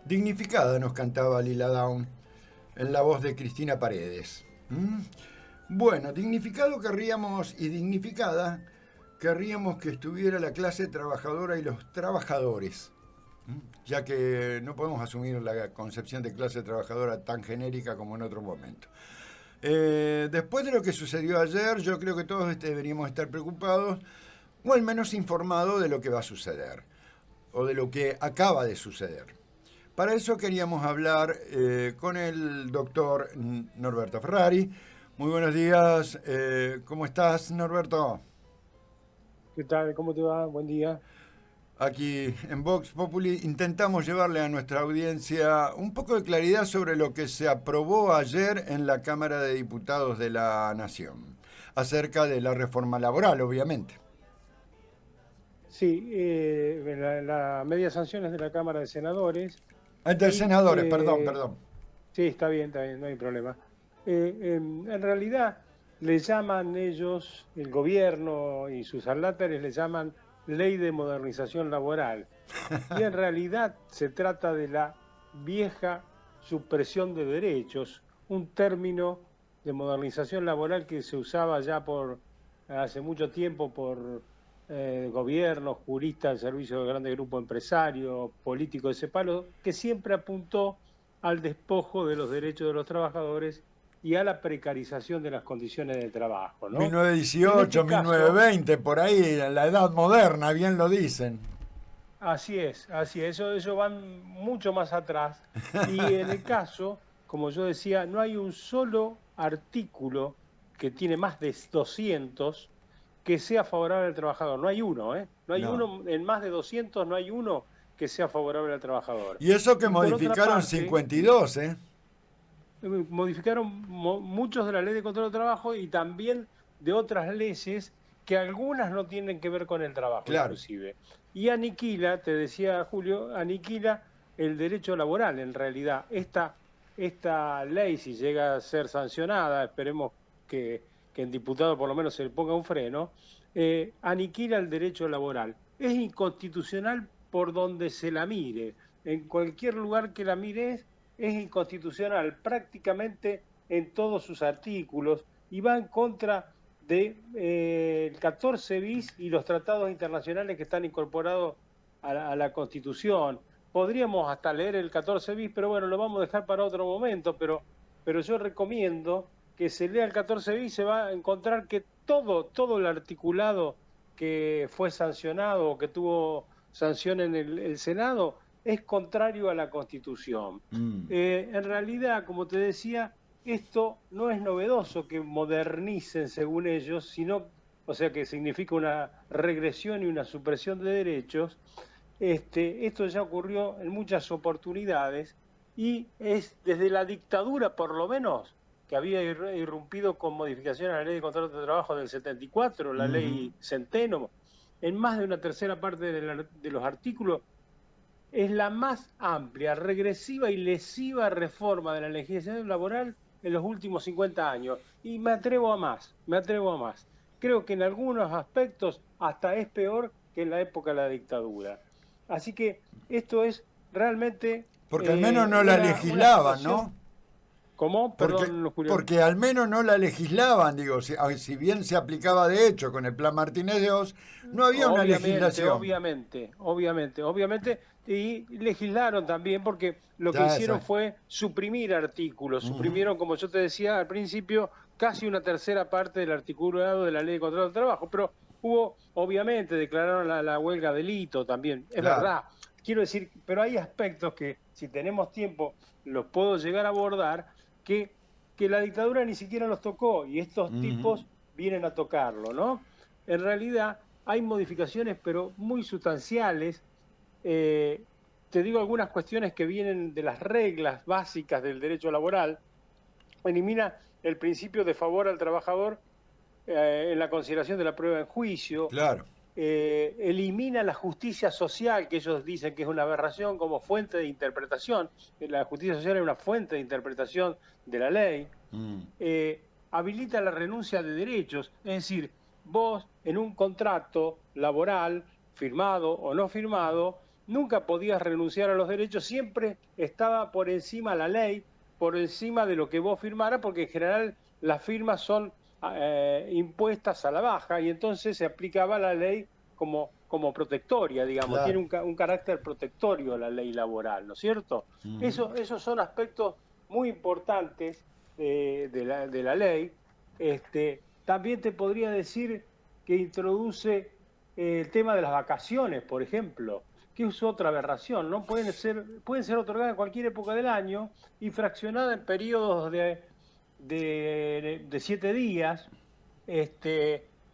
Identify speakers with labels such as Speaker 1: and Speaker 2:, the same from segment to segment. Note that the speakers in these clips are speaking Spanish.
Speaker 1: Dignificada nos cantaba Lila Downs en la voz de Cristina Paredes. Bueno, dignificado querríamos y dignificada querríamos que estuviera la clase trabajadora y los trabajadores, ya que no podemos asumir la concepción de clase trabajadora tan genérica como en otro momento. Después de lo que sucedió ayer, yo creo que todos deberíamos estar preocupados o al menos informados de lo que va a suceder o de lo que acaba de suceder. Para eso queríamos hablar con el doctor Norberto Ferrari. Muy buenos días, ¿cómo estás, Norberto?
Speaker 2: ¿Qué tal? ¿Cómo te va? Buen día.
Speaker 1: Aquí en Vox Populi intentamos llevarle a nuestra audiencia un poco de claridad sobre lo que se aprobó ayer en la Cámara de Diputados de la Nación, acerca de la reforma laboral, obviamente.
Speaker 2: Sí, la media sanción es de la Cámara de Senadores
Speaker 1: De
Speaker 2: y
Speaker 1: senadores, perdón.
Speaker 2: sí, está bien, no hay problema. En realidad le llaman ellos, el gobierno y sus adláteres le llaman Ley de Modernización Laboral. Y en realidad se trata de la vieja supresión de derechos, un término de modernización laboral que se usaba ya por hace mucho tiempo por gobiernos, juristas, servicios de grandes grupos empresarios, políticos de ese palo, que siempre apuntó al despojo de los derechos de los trabajadores y a la precarización de las condiciones de trabajo, ¿no? En
Speaker 1: 1918,
Speaker 2: este caso,
Speaker 1: 1920, por ahí, la edad moderna, bien lo dicen.
Speaker 2: así es, eso van mucho más atrás. Y en el caso, como yo decía, no hay un solo artículo que tiene más de 200 que sea favorable al trabajador. No hay uno, ¿eh? No hay
Speaker 1: No.
Speaker 2: uno, en más de 200 no hay uno que sea favorable al trabajador.
Speaker 1: Y eso que
Speaker 2: Y por otra
Speaker 1: modificaron
Speaker 2: parte,
Speaker 1: 52, ¿eh?
Speaker 2: modificaron muchos de la ley de control del trabajo y también de otras leyes que algunas no tienen que ver con el trabajo,
Speaker 1: Claro.
Speaker 2: inclusive. Y aniquila, te decía Julio, aniquila el derecho laboral, en realidad. Esta ley, si llega a ser sancionada, esperemos que en diputado por lo menos se le ponga un freno, aniquila el derecho laboral. Es inconstitucional por donde se la mire. En cualquier lugar que la mires, es inconstitucional prácticamente en todos sus artículos y va en contra de el 14 bis y los tratados internacionales que están incorporados a la Constitución. Podríamos hasta leer el 14 bis, pero bueno, lo vamos a dejar para otro momento, pero yo recomiendo que se lea el 14 bis, se va a encontrar que todo el articulado que fue sancionado o que tuvo sanción en el Senado es contrario a la Constitución.
Speaker 1: Mm.
Speaker 2: En realidad, como te decía, esto no es novedoso que modernicen según ellos, sino, o sea, que significa una regresión y una supresión de derechos. Esto ya ocurrió en muchas oportunidades y es desde la dictadura, por lo menos, que había irrumpido con modificaciones a la ley de contrato de trabajo del 74, la
Speaker 1: Ujú.
Speaker 2: ley Centeno, en más de una tercera parte de los artículos es la más amplia, regresiva y lesiva reforma de la legislación laboral en los últimos 50 años. Y me atrevo a más, me atrevo a más. Creo que en algunos aspectos hasta es peor que en la época de la dictadura. Así que esto es realmente
Speaker 1: Porque al menos no la
Speaker 2: una
Speaker 1: legislaban,
Speaker 2: situación.
Speaker 1: ¿no?
Speaker 2: ¿Cómo?
Speaker 1: Porque,
Speaker 2: Perdón, Julio.
Speaker 1: porque al menos no la legislaban, digo, si bien se aplicaba de hecho con el plan Martínez de Oz, no había una
Speaker 2: Obviamente,
Speaker 1: legislación.
Speaker 2: obviamente. Y legislaron también porque lo que
Speaker 1: Ya,
Speaker 2: hicieron
Speaker 1: esa.
Speaker 2: fue suprimir artículos.
Speaker 1: Ujú.
Speaker 2: Suprimieron, como yo te decía al principio, casi una tercera parte del articulado de la ley de control del trabajo. Pero hubo, obviamente, declararon la huelga delito también. Es
Speaker 1: Claro.
Speaker 2: verdad. Quiero decir, pero hay aspectos que, si tenemos tiempo, los puedo llegar a abordar, que la dictadura ni siquiera los tocó y estos
Speaker 1: Ujú.
Speaker 2: tipos vienen a tocarlo, ¿no? En realidad hay modificaciones, pero muy sustanciales. Eh, Te digo algunas cuestiones que vienen de las reglas básicas del derecho laboral. Elimina el principio de favor al trabajador en la consideración de la prueba en juicio.
Speaker 1: Claro.
Speaker 2: Elimina la justicia social, que ellos dicen que es una aberración como fuente de interpretación. La justicia social es una fuente de interpretación de la ley.
Speaker 1: Mm.
Speaker 2: Habilita la renuncia de derechos, es decir, vos en un contrato laboral, firmado o no firmado, nunca podías renunciar a los derechos, siempre estaba por encima la ley, por encima de lo que vos firmaras, porque en general las firmas son impuestas a la baja y entonces se aplicaba la ley como protectoria, digamos,
Speaker 1: Claro.
Speaker 2: tiene un carácter protectorio la ley laboral, ¿no es cierto? Esos son aspectos muy importantes de la ley. También te podría decir que introduce el tema de las vacaciones, por ejemplo, que es otra aberración, ¿no? Pueden ser otorgadas en cualquier época del año y fraccionadas en periodos de 7 días,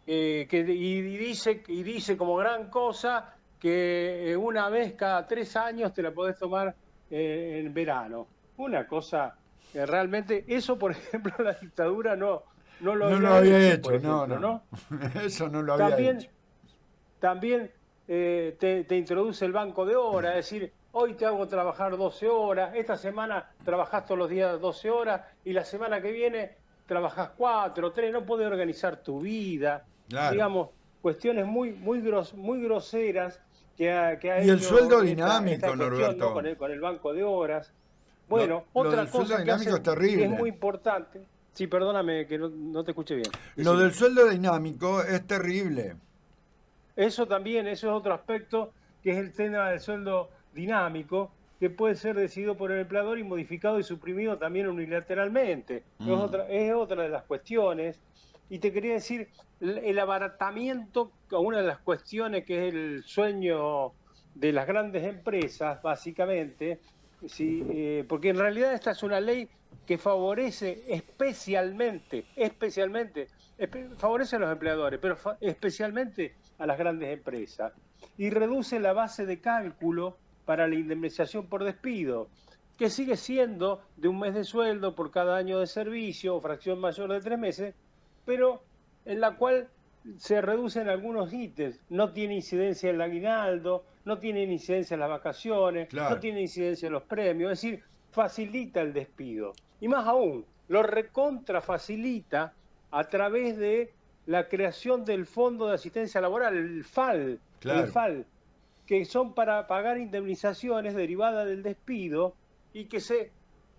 Speaker 2: y dice como gran cosa que una vez cada 3 años te la podés tomar en verano. Una cosa que realmente, eso por ejemplo la dictadura no lo
Speaker 1: No lo
Speaker 2: había
Speaker 1: había
Speaker 2: hecho, por
Speaker 1: hecho, no,
Speaker 2: ejemplo,
Speaker 1: no.
Speaker 2: ¿no?
Speaker 1: Eso no lo había
Speaker 2: También,
Speaker 1: hecho.
Speaker 2: también te introduce el banco de horas, es decir, hoy te hago trabajar 12 horas, esta semana trabajás todos los días 12 horas y la semana que viene trabajás 4, 3, no podés organizar tu vida,
Speaker 1: Claro.
Speaker 2: digamos, cuestiones muy groseras que ha
Speaker 1: Y el sueldo
Speaker 2: hecho
Speaker 1: dinámico,
Speaker 2: esta cuestión, ¿no?
Speaker 1: Norberto.
Speaker 2: Con el banco de horas.
Speaker 1: Lo,
Speaker 2: Bueno,
Speaker 1: lo del
Speaker 2: otra
Speaker 1: sueldo
Speaker 2: cosa que
Speaker 1: dinámico
Speaker 2: hacen
Speaker 1: es
Speaker 2: que es
Speaker 1: terrible.
Speaker 2: muy importante, sí, perdóname que no te escuché bien,
Speaker 1: Lo
Speaker 2: decime.
Speaker 1: del sueldo dinámico es terrible.
Speaker 2: Eso también, eso es otro aspecto, que es el tema del sueldo dinámico, que puede ser decidido por el empleador y modificado y suprimido también unilateralmente. Es otra de las cuestiones. Y te quería decir, el abaratamiento, una de las cuestiones que es el sueño de las grandes empresas, básicamente, sí, porque en realidad esta es una ley que favorece favorece a los empleadores, pero especialmente a las grandes empresas, y reduce la base de cálculo para la indemnización por despido, que sigue siendo de un mes de sueldo por cada año de servicio o fracción mayor de 3 meses, pero en la cual se reducen algunos ítems. No tiene incidencia el aguinaldo, no tiene incidencia las vacaciones, no
Speaker 1: Claro.
Speaker 2: tiene incidencia los premios, es decir, facilita el despido. Y más aún, lo recontra facilita a través de la creación del Fondo de Asistencia Laboral,
Speaker 1: Claro.
Speaker 2: que son para pagar indemnizaciones derivadas del despido y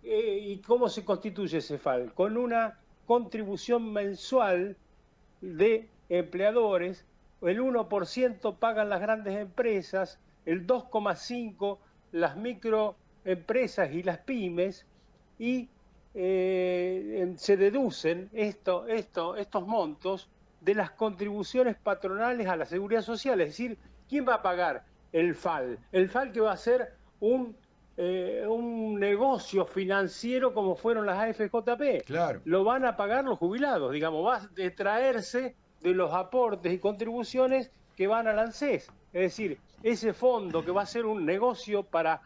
Speaker 2: y cómo se constituye ese FAL, con una contribución mensual de empleadores, el 1% pagan las grandes empresas, el 2,5% las microempresas y las pymes, y se deducen estos montos de las contribuciones patronales a la seguridad social. Es decir, ¿quién va a pagar el FAL? El FAL, que va a ser un negocio financiero como fueron las AFJP.
Speaker 1: Claro.
Speaker 2: Lo van a pagar los jubilados, digamos, va a detraerse de los aportes y contribuciones que van al ANSES. Es decir, ese fondo que va a ser un negocio para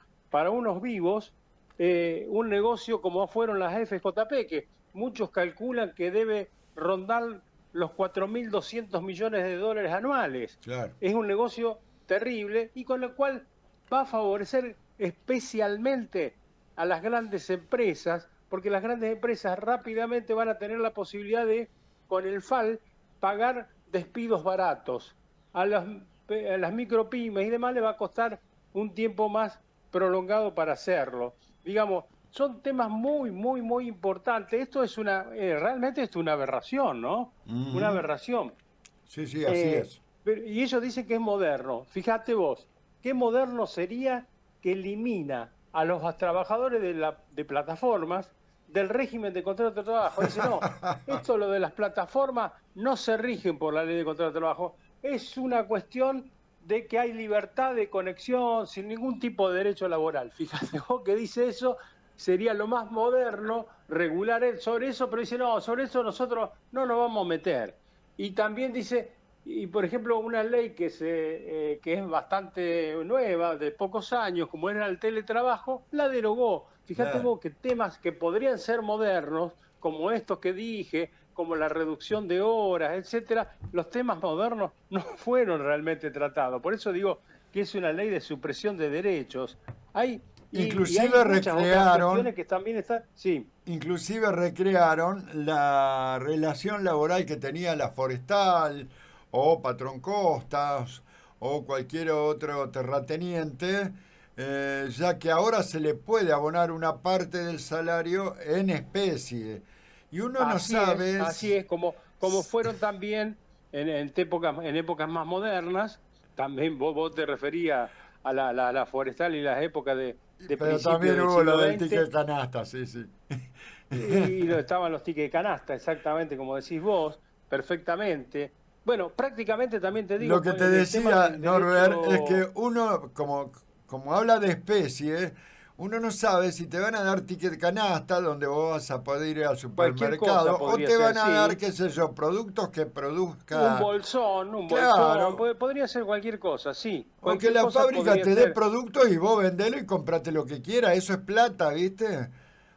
Speaker 2: unos vivos, un negocio como fueron las FJP, que muchos calculan que debe rondar los 4.200 millones de dólares anuales.
Speaker 1: Claro.
Speaker 2: Es un negocio terrible y con lo cual va a favorecer especialmente a las grandes empresas, porque las grandes empresas rápidamente van a tener la posibilidad de, con el FAL, pagar despidos baratos. A las micropymes y demás le va a costar un tiempo más prolongado para hacerlo. Digamos, son temas muy importantes. Esto es realmente es una aberración, ¿no? Una aberración.
Speaker 1: Sí, sí, así es.
Speaker 2: Y ellos dicen que es moderno. Fíjate vos, ¿qué moderno sería que elimina a los trabajadores de plataformas del régimen de contrato de trabajo? Dice, no, lo de las plataformas no se rigen por la ley de contrato de trabajo. Es una cuestión de que hay libertad de conexión sin ningún tipo de derecho laboral. Fíjate vos que dice eso, sería lo más moderno regular sobre eso, pero dice, no, sobre eso nosotros no nos vamos a meter. Y también dice, y por ejemplo, una ley que es bastante nueva, de pocos años, como era el teletrabajo, la derogó. Fíjate
Speaker 1: Claro.
Speaker 2: vos que temas que podrían ser modernos, como estos que dije, como la reducción de horas, etcétera, los temas modernos no fueron realmente tratados. Por eso digo que es una ley de supresión de derechos. Y hay
Speaker 1: Inclusive
Speaker 2: muchas otras
Speaker 1: recrearon,
Speaker 2: cuestiones que también están. Sí,
Speaker 1: inclusive recrearon la relación laboral que tenía la Forestal o Patrón Costas o cualquier otro terrateniente, ya que ahora se le puede abonar una parte del salario en especie. Y uno no sabe...
Speaker 2: así es, como fueron también en épocas más modernas, también vos te referías a la forestal y las épocas de
Speaker 1: Pero
Speaker 2: principios
Speaker 1: también
Speaker 2: del
Speaker 1: hubo lo
Speaker 2: siglo
Speaker 1: del
Speaker 2: XX,
Speaker 1: ticket canasta, sí, sí.
Speaker 2: y estaban los tickets de canasta, exactamente como decís vos, perfectamente. Bueno, prácticamente también te
Speaker 1: Lo
Speaker 2: digo,
Speaker 1: que te
Speaker 2: en el tema
Speaker 1: decía,
Speaker 2: del
Speaker 1: Norbert, es que
Speaker 2: derecho.
Speaker 1: uno, como habla de especie, uno no sabe si te van a dar ticket canasta donde vos vas a poder ir al
Speaker 2: Cualquier cosa
Speaker 1: supermercado o
Speaker 2: podría
Speaker 1: te
Speaker 2: ser,
Speaker 1: van a dar,
Speaker 2: sí.
Speaker 1: qué sé yo, productos que produzca,
Speaker 2: Un bolsón,
Speaker 1: claro,
Speaker 2: podría ser cualquier cosa, sí.
Speaker 1: o que
Speaker 2: Cualquier
Speaker 1: la
Speaker 2: cosa
Speaker 1: fábrica
Speaker 2: podría
Speaker 1: te dé
Speaker 2: ser.
Speaker 1: productos y vos vendelo y comprate lo que quieras, eso es plata, ¿viste?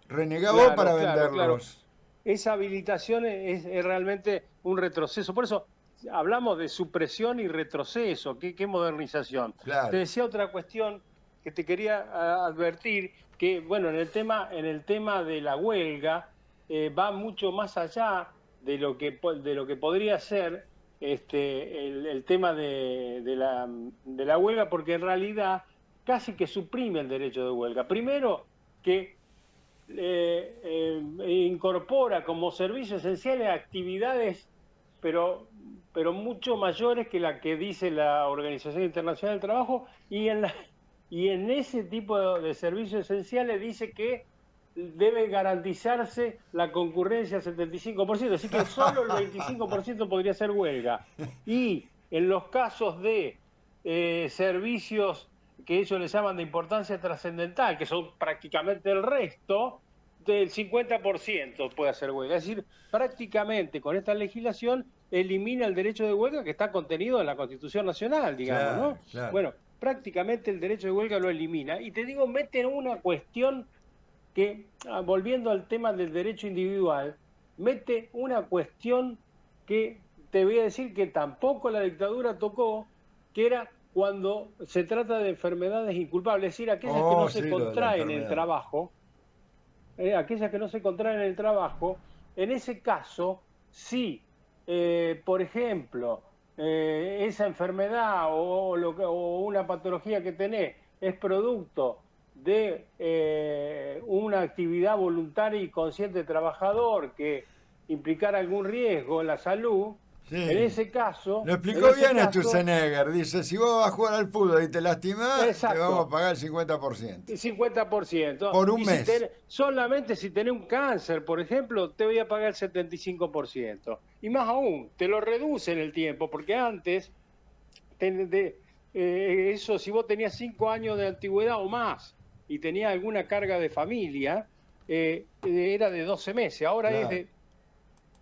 Speaker 1: Renegá vos para
Speaker 2: Claro, claro, claro.
Speaker 1: venderlos.
Speaker 2: Esa habilitación es realmente un retroceso. Por eso hablamos de supresión y retroceso. ¿Qué modernización? Te
Speaker 1: Claro.
Speaker 2: decía otra cuestión que te quería advertir, que bueno, en el tema de la huelga va mucho más allá de lo que podría ser el tema de la huelga, porque en realidad casi que suprime el derecho de huelga. Primero, que incorpora como servicio esencial actividades, pero, pero mucho mayores que la que dice la Organización Internacional del Trabajo, y en ese tipo de servicios esenciales dice que debe garantizarse la concurrencia al 75%, así que solo el 25% podría ser huelga. Y en los casos de servicios que ellos le llaman de importancia trascendental, que son prácticamente el resto, del 50% puede hacer huelga. Es decir, prácticamente con esta legislación elimina el derecho de huelga que está contenido en la Constitución Nacional, digamos,
Speaker 1: Claro,
Speaker 2: ¿no?
Speaker 1: claro.
Speaker 2: Bueno, prácticamente el derecho de huelga lo elimina. Y te digo, mete una cuestión que, volviendo al tema del derecho individual, mete una cuestión que te voy a decir que tampoco la dictadura tocó, que era cuando se trata de enfermedades inculpables, es decir, aquellas que no
Speaker 1: Oh,
Speaker 2: se
Speaker 1: sí, lo de la
Speaker 2: contraen en el
Speaker 1: enfermedad.
Speaker 2: trabajo, aquellas que no se contraen en el trabajo, en ese caso, sí, por ejemplo, esa enfermedad o una patología que tenés es producto de una actividad voluntaria y consciente trabajador que implicara algún riesgo en la salud,
Speaker 1: Sí. Lo
Speaker 2: en
Speaker 1: explicó
Speaker 2: ese
Speaker 1: bien
Speaker 2: caso,
Speaker 1: Sturzenegger. Dice, si vos vas a jugar al fútbol y te lastimás, te vamos a
Speaker 2: exacto,
Speaker 1: pagar el 50%.
Speaker 2: 50%.
Speaker 1: Por un
Speaker 2: Y si
Speaker 1: mes.
Speaker 2: solamente si tenés un cáncer, por ejemplo, te voy a pagar el 75%. Y más aún, te lo reduce en el tiempo, porque antes, eso, si vos tenías 5 años de antigüedad o más y tenías alguna carga de familia, era de 12 meses. Ahora es
Speaker 1: Claro.
Speaker 2: de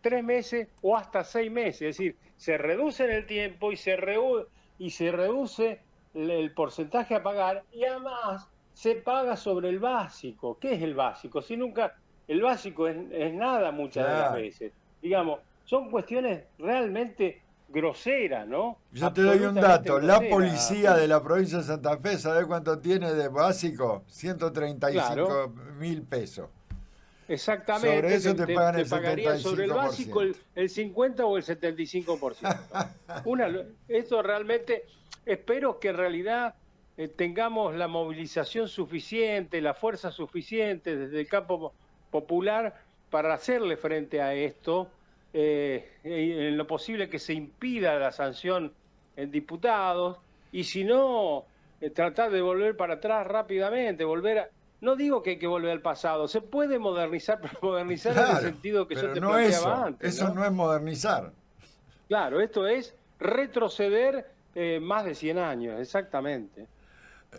Speaker 2: 3 meses o hasta 6 meses. Es decir, se reduce en el tiempo y se reduce el porcentaje a pagar, y además se paga sobre el básico. ¿Qué es el básico? Si nunca, el básico es nada muchas de las
Speaker 1: Claro.
Speaker 2: veces. Digamos, son cuestiones realmente groseras, ¿no?
Speaker 1: Yo te doy un
Speaker 2: Absolutamente
Speaker 1: dato. La
Speaker 2: groseras,
Speaker 1: policía de
Speaker 2: Julio.
Speaker 1: la provincia de Santa Fe, ¿sabés cuánto tiene de básico?
Speaker 2: Claro,
Speaker 1: 135.000 pesos. Sobre
Speaker 2: exactamente,
Speaker 1: eso te pagan
Speaker 2: te
Speaker 1: el
Speaker 2: pagarían sobre el básico
Speaker 1: 75%.
Speaker 2: el 50 o el 75%. Una, esto realmente, espero que en realidad tengamos la movilización suficiente, la fuerza suficiente desde el campo popular para hacerle frente a esto, en lo posible que se impida la sanción en diputados, y si no, tratar de volver para atrás rápidamente, no digo que hay que volver al pasado, se puede modernizar, pero modernizar en el
Speaker 1: Claro,
Speaker 2: sentido que yo
Speaker 1: pero
Speaker 2: te
Speaker 1: no
Speaker 2: planteaba
Speaker 1: eso.
Speaker 2: antes,
Speaker 1: Eso
Speaker 2: ¿no?
Speaker 1: no es modernizar.
Speaker 2: Claro, esto es retroceder más de 100 años, exactamente.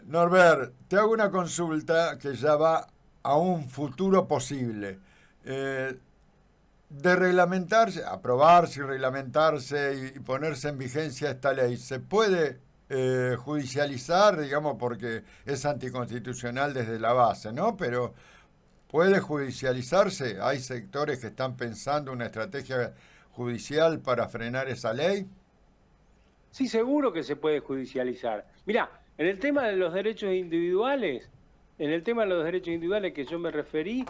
Speaker 1: Norbert, te hago una consulta que ya va a un futuro posible. Eh, de reglamentarse, aprobarse y reglamentarse y ponerse en vigencia esta ley, ¿se puede judicializar, digamos, porque es anticonstitucional desde la base, ¿no? Pero puede judicializarse. Hay sectores que están pensando una estrategia judicial para frenar esa ley.
Speaker 2: Sí, seguro que se puede judicializar. Mirá, en el tema de los derechos individuales, en el tema de los derechos individuales que yo me referí,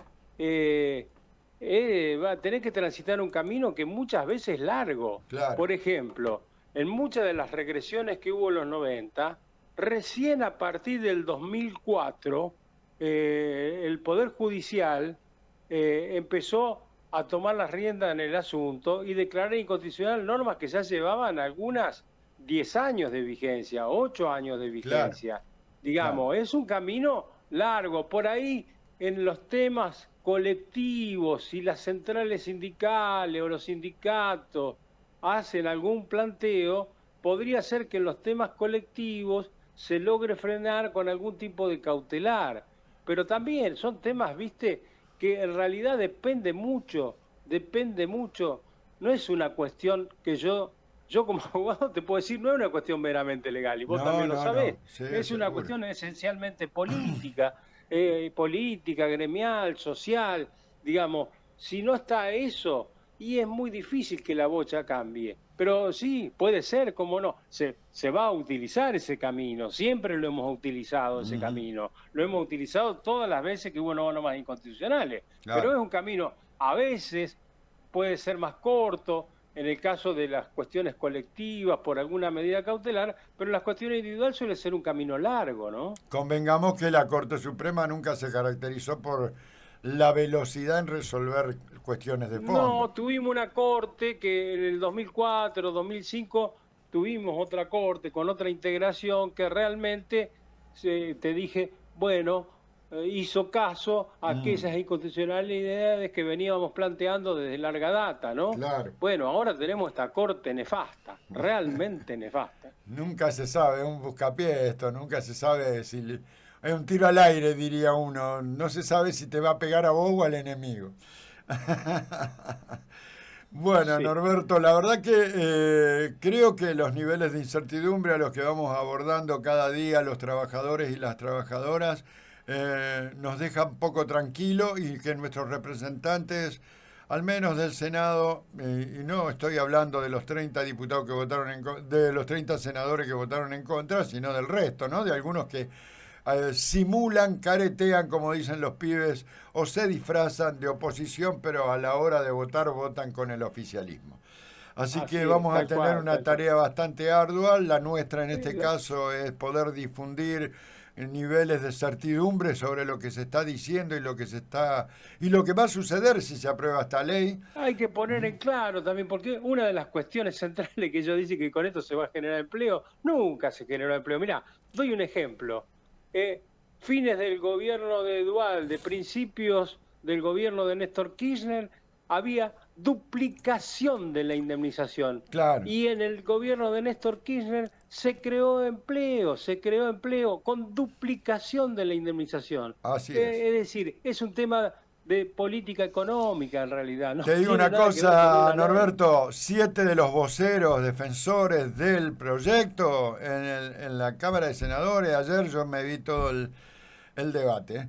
Speaker 2: va a tener que transitar un camino que muchas veces es largo.
Speaker 1: Claro.
Speaker 2: Por ejemplo, en muchas de las regresiones que hubo en los 90, recién a partir del 2004, el Poder Judicial empezó a tomar las riendas en el asunto y declarar inconstitucional normas que ya llevaban algunas 10 años de vigencia, 8 años de vigencia. Claro, digamos, claro. Es un camino largo. Por ahí, en los temas colectivos, si las centrales sindicales o los sindicatos hacen algún planteo, podría ser que en los temas colectivos se logre frenar con algún tipo de cautelar. Pero también son temas, viste, que en realidad depende mucho. No es una cuestión que yo como abogado te puedo decir, no es una cuestión meramente legal, y vos también lo sabés. No. Sí, es una cuestión esencialmente política, política, gremial, social, digamos. Si no está eso, y es muy difícil que la bocha cambie. Pero sí, puede ser, cómo no, se va a utilizar ese camino, siempre lo hemos utilizado ese camino, lo hemos utilizado todas las veces que hubo normas inconstitucionales, claro. Pero es un camino, a veces puede ser más corto, en el caso de las cuestiones colectivas, por alguna medida cautelar, pero en las cuestiones individuales suele ser un camino largo, ¿no?
Speaker 1: Convengamos que la Corte Suprema nunca se caracterizó por la velocidad en resolver cuestiones de fondo.
Speaker 2: No, tuvimos una corte que en el 2004, 2005, tuvimos otra corte con otra integración que realmente, te dije, bueno, hizo caso a aquellas inconstitucionalidades que veníamos planteando desde larga data, ¿no?
Speaker 1: Claro.
Speaker 2: Bueno, ahora tenemos esta corte nefasta, realmente nefasta.
Speaker 1: Nunca se sabe, un buscapié esto, nunca se sabe si... Es un tiro al aire, diría uno. No se sabe si te va a pegar a vos o al enemigo. Bueno, sí. Norberto, la verdad que creo que los niveles de incertidumbre a los que vamos abordando cada día los trabajadores y las trabajadoras nos dejan poco tranquilo, y que nuestros representantes, al menos del Senado, y no estoy hablando de los 30 diputados que votaron de los 30 senadores que votaron en contra, sino del resto, ¿no? De algunos que simulan, caretean, como dicen los pibes, o se disfrazan de oposición, pero a la hora de votar votan con el oficialismo. Así que vamos a tener una tarea bastante ardua. La nuestra en este caso es poder difundir niveles de certidumbre sobre lo que se está diciendo y lo que va a suceder si se aprueba esta ley.
Speaker 2: Hay que poner en claro también, porque una de las cuestiones centrales que ellos dicen que con esto se va a generar empleo, nunca se generó empleo. Mirá, doy un ejemplo. Fines del gobierno de Duhalde, principios del gobierno de Néstor Kirchner, había duplicación de la indemnización.
Speaker 1: Claro.
Speaker 2: Y en el gobierno de Néstor Kirchner se creó empleo con duplicación de la indemnización.
Speaker 1: Así es.
Speaker 2: Es decir, es un tema de política económica en realidad. No
Speaker 1: te digo una cosa, Norberto, 7 de los voceros defensores del proyecto en la Cámara de Senadores, ayer yo me vi todo el debate,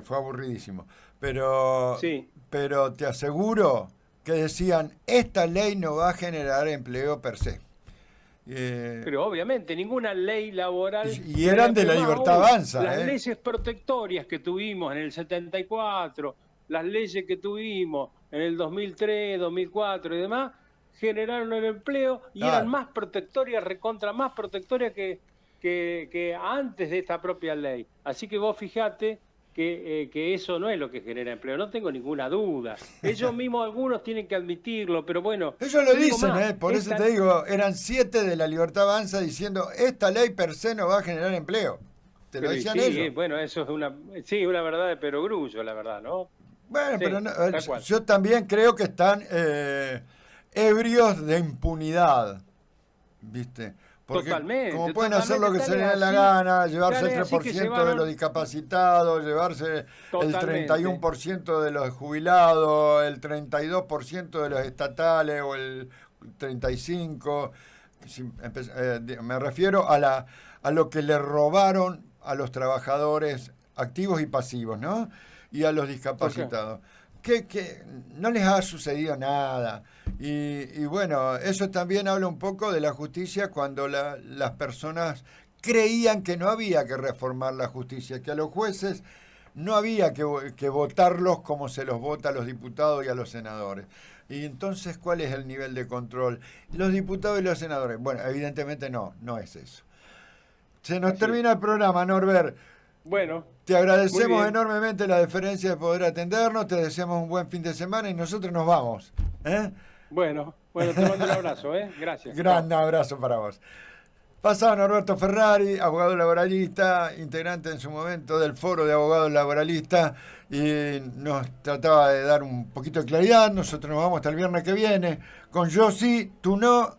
Speaker 1: fue aburridísimo, pero te aseguro que decían, esta ley no va a generar empleo per se.
Speaker 2: Pero obviamente ninguna ley laboral...
Speaker 1: Y eran de la Libertad Avanza.
Speaker 2: Las leyes protectorias que tuvimos en el 74, las leyes que tuvimos en el 2003, 2004 y demás, generaron el empleo y eran más protectorias, más protectorias que antes de esta propia ley. Así que vos fijate que eso no es lo que genera empleo, no tengo ninguna duda. Ellos mismos algunos tienen que admitirlo, pero bueno...
Speaker 1: Ellos lo dicen, por eso te digo, eran 7 de la Libertad Avanza diciendo, esta ley per se no va a generar empleo. Te lo decían ellos.
Speaker 2: Bueno, eso es una verdad de perogrullo, la verdad, ¿no?
Speaker 1: Bueno, pero yo también creo que están ebrios de impunidad, ¿viste? Porque
Speaker 2: totalmente,
Speaker 1: como pueden hacer lo que se les dé la gana, llevarse el 3% de los discapacitados, llevarse el 31% de los jubilados, el 32% de los estatales o el 35%, me refiero a lo que le robaron a los trabajadores activos y pasivos, ¿no? Y a los discapacitados. Que no les ha sucedido nada. Y bueno, eso también habla un poco de la justicia cuando las personas creían que no había que reformar la justicia, que a los jueces no había que votarlos como se los vota a los diputados y a los senadores. Y entonces, ¿cuál es el nivel de control? Los diputados y los senadores. Bueno, evidentemente no es eso. Se nos termina el programa, Norbert.
Speaker 2: Bueno.
Speaker 1: Te agradecemos enormemente la deferencia de poder atendernos, te deseamos un buen fin de semana y nosotros nos vamos.
Speaker 2: Bueno, te mando un abrazo, Gracias.
Speaker 1: Gran abrazo para vos. Pasaba Norberto Ferrari, abogado laboralista, integrante en su momento del Foro de Abogados Laboralistas, y nos trataba de dar un poquito de claridad. Nosotros nos vamos hasta el viernes que viene con Yo sí, tú no,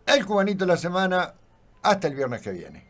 Speaker 1: el cubanito de la semana, hasta el viernes que viene.